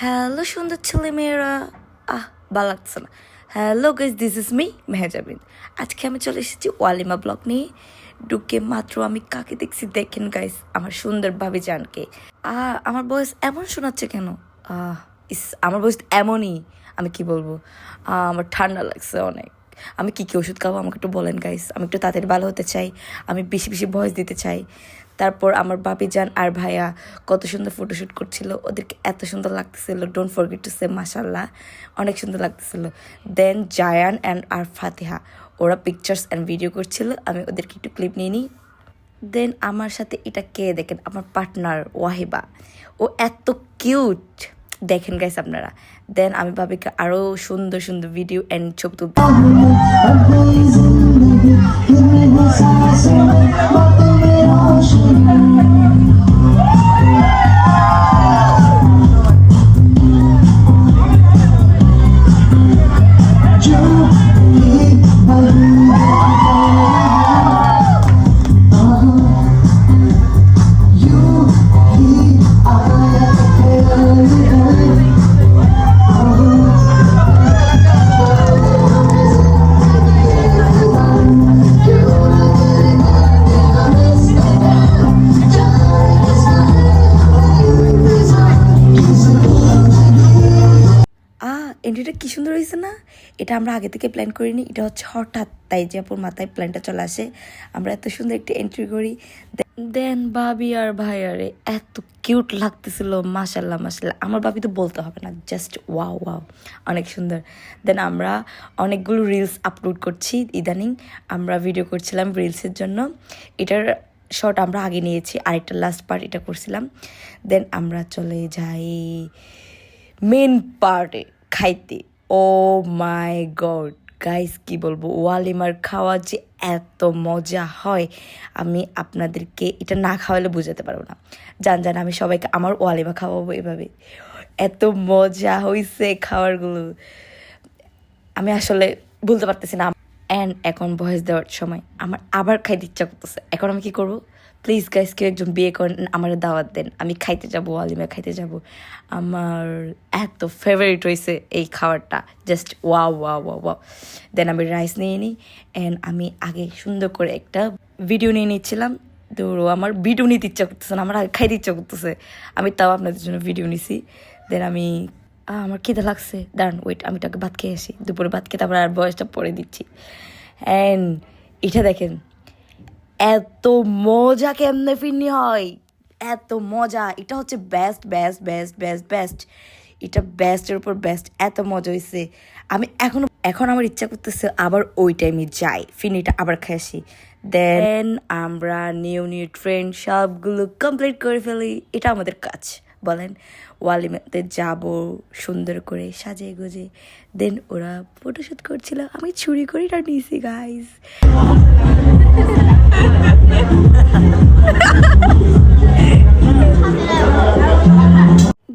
Hello সুন্দর ছেলেমেয়েরা, ভালো লাগছে না। Hello guys, this is me Mehejabin. আজকে আমি চলে এসেছি ওয়ালিমা ব্লগ নিয়ে। ঢুকে মাত্র আমি কাকে দেখছি দেখেন গাইজ, আমার সুন্দর ভাবি জানকে। আমার বয়স এমন শোনাচ্ছে কেন? আমার বয়স এমনই, আমি কি বলবো। আমার ঠান্ডা লাগছে অনেক। আমি কী কী ওষুধ খাবো আমাকে একটু বলেন গাইস। আমি একটু তাড়াতাড়ি ভালো হতে চাই, আমি বেশি বেশি ভয়েস দিতে চাই। তারপর আমার বাপি জান আর ভাইয়া কত সুন্দর ফটোশ্যুট করছিল, ওদেরকে এত সুন্দর লাগতেছিল। ডোন্ট ফরগেট টু সে মাশাল্লাহ, অনেক সুন্দর লাগতেছিল। দেন জায়ান অ্যান্ড আর ফাতিহা, ওরা পিকচার্স অ্যান্ড ভিডিও করছিল, আমি ওদেরকে একটু ক্লিপ নিয়ে নিই। দেন আমার সাথে এটা কে দেখেন, আমার পার্টনার ওয়াহিবা, ও এত কিউট দেখেন গাইস আপনারা। দেন আমি ভাবিকে আরও সুন্দর সুন্দর ভিডিও অ্যান্ড ছবি তুলতে। এন্ট্রিটা কী সুন্দর হয়েছে না? এটা আমরা আগে থেকে প্ল্যান করিনি, এটা হচ্ছে হঠাৎ তাই যে আপুর মাথায় প্ল্যানটা চলে আসে, আমরা এত সুন্দর একটা এন্ট্রি করি। দেন ভাবি আর ভাইয়ারে এত কিউট লাগতেছিল, মাশাল্লাহ মাশাল্লাহ। আমার ভাবি তো বলতে হবে না, জাস্ট ওয়াও ওয়াও, অনেক সুন্দর। দেন আমরা অনেকগুলো রিলস আপলোড করছি ইদানিং, আমরা ভিডিও করছিলাম রিলসের জন্য। এটার শর্ট আমরা আগে নিয়েছি, আরেকটা লাস্ট পার্ট এটা করছিলাম। দেন আমরা চলে যাই মেন পার্টে খাইতে। ও মাই গড গাইস, কি বলবো, ওয়ালিমার খাওয়া যে এত মজা হয়, আমি আপনাদেরকে এটা না খাওয়ালে বোঝাতে পারবো না। জান আমি সবাইকে আমার ওয়ালিমা খাওয়াবো এভাবে, এত মজা হয়েছে খাবারগুলো, আমি আসলে বলতে পারতেছি না। অ্যান্ড এখন ভয়েস দেওয়ার সময় আমার আবার খাইতে ইচ্ছা করতেছে। এখন আমি কি করবো? প্লিজ গাইস, কেউ একজন বিয়ে করেন, আমার দাওয়াত দেন, আমি খাইতে যাবো, ওয়ালিমা খাইতে যাব। আমার এত ফেভারিট হয়েছে এই খাবারটা, just wow wow wow wow. Then আমি রাইস নিয়ে নিই, অ্যান্ড আমি আগে সুন্দর করে একটা ভিডিও নিয়ে নিচ্ছিলাম। তো আমার ভিডিও নিতে ইচ্ছা করতেছে না, আমার আগে খাইতে ইচ্ছা করতেছে, আমি তাও আপনাদের জন্য ভিডিও নিছি। দেন আমি আমার খিদে লাগছে, দাঁড়ান ওয়েট, আমি তাকে ভাত খেয়ে আসি, দুপুরে ভাত খেয়ে তারপর আর বয়সটা পরে দিচ্ছি। অ্যান্ড এটা দেখেন, এত মজা কেমনে ফিরনি হয়, এত মজা। এটা হচ্ছে best best best best best, এটা বেস্টের উপর বেস্ট, এত মজা হয়েছে। আমি এখন আমার ইচ্ছা করতেছে আবার ওই টাইমে যাই, ফিরনিটা আবার খেয়ে আসি। দেন আমরা নিউ নিউ ট্রেন্ড সবগুলো কমপ্লিট করে ফেলি, এটা আমাদের কাজ বলেন। ওয়ালিমাতে যাব সুন্দর করে সাজিয়ে গুজে। দেন ওরা ফটোশ্যুট করছিল, আমি চুরি করে এটা নিয়েছি গাইজ।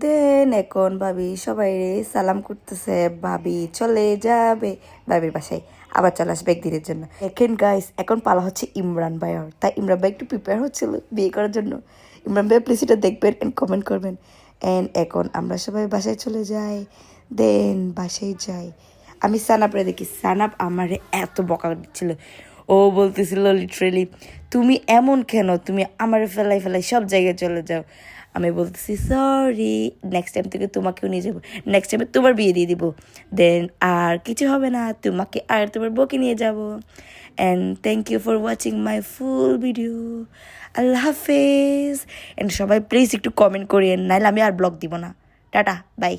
দেন এখন ভাবি সবাই সালাম করতেছে, ভাবি চলে যাবে ভাবির বাসায়, আবার চলে আসবে একদিনের জন্য। এখন গাইস, এখন পালা হচ্ছে ইমরান ভাইয়ার, তাই ইমরান ভাই একটু প্রিপেয়ার হচ্ছিল বিয়ে করার জন্য। ইমরান ভাই প্লিজ এটা দেখবেন অ্যান্ড কমেন্ট করবেন। অ্যান্ড এখন আমরা সবাই বাসায় চলে যাই। দেন বাসায় যাই, আমি সানাপরে দেখি, সানাপ আমারে এত বকা দিচ্ছিল। ও বলতেছিল লিটারেলি, তুমি এমন কেন, তুমি আমার ফেলাই ফেলাই সব জায়গায় চলে যাও। আমি বলতেছি সরি, নেক্সট টাইম থেকে তোমাকেও নিয়ে যাবো, নেক্সট টাইমে তোমার বিয়ে দিয়ে দিব। দেন আর কিছু হবে না, তোমাকে আর তোমার বউকে নিয়ে যাব। And thank you for watching my full video. আল্লাহ হাফেজ। অ্যান্ড সবাই প্লিজ একটু কমেন্ট করিয়েন, নাহলে আমি আর ব্লগ দিব না। Tata bye.